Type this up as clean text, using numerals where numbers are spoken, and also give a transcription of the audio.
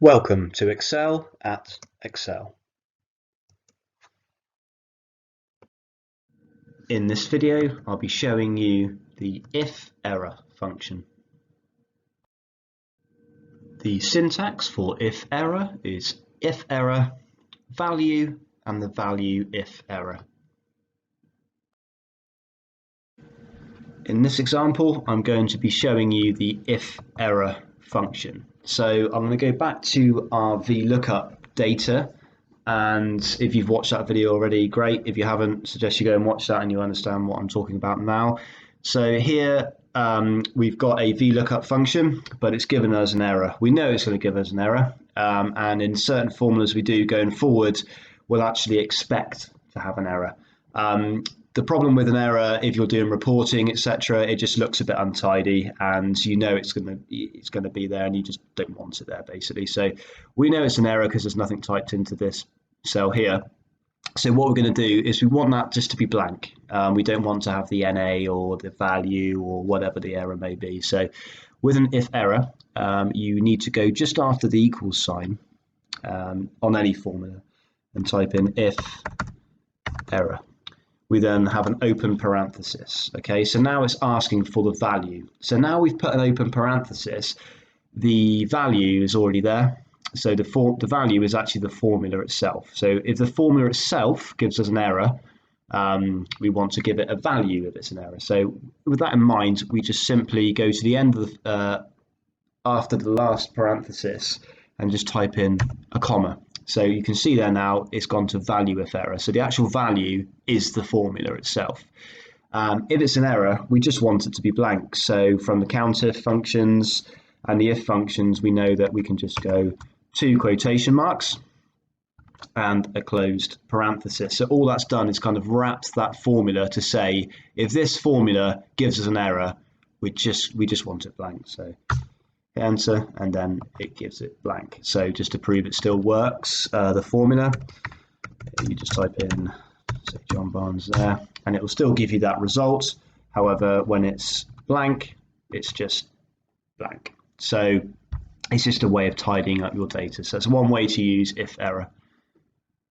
Welcome to Excel at Excel. In this video, I'll be showing you the IFERROR function. The syntax for IFERROR is IFERROR, value, and the value IFERROR. In this example, I'm going to be showing you the IFERROR function. So I'm going to go back to our VLOOKUP data, and if you've watched that video already, great. If you haven't, suggest you go and watch that and you understand what I'm talking about now. So here we've got a VLOOKUP function, but it's given us an error. We know it's going to give us an error, and in certain formulas we do going forward, we'll actually expect to have an error. The problem with an error, if you're doing reporting, etc., it just looks a bit untidy, and you know it's going to be there, and you just don't want it there, basically. So we know it's an error because there's nothing typed into this cell here. So what we're going to do is we want that just to be blank. We don't want to have the NA or the value or whatever the error may be. So with an if error, you need to go just after the equals sign on any formula and type in if error. We then have an open parenthesis. Okay, so now it's asking for the value. So now we've put an open parenthesis, the value is already there. So the value is actually the formula itself. So if the formula itself gives us an error, we want to give it a value if it's an error. So with that in mind, we just simply go to the end of the, after the last parenthesis and just type in a comma. So you can see there now it's gone to value if error. So the actual value is the formula itself. If it's an error, we just want it to be blank. So from the COUNTIF functions and the if functions, we know that we can just go 2 quotation marks and a closed parenthesis. So all that's done is kind of wrapped that formula to say if this formula gives us an error, we just want it blank. So enter, and then it gives it blank. So just to prove it still works, the formula, you just type in, say, John Barnes there, and it will still give you that result. However, when it's blank, it's just blank. So it's just a way of tidying up your data. So it's one way to use if error.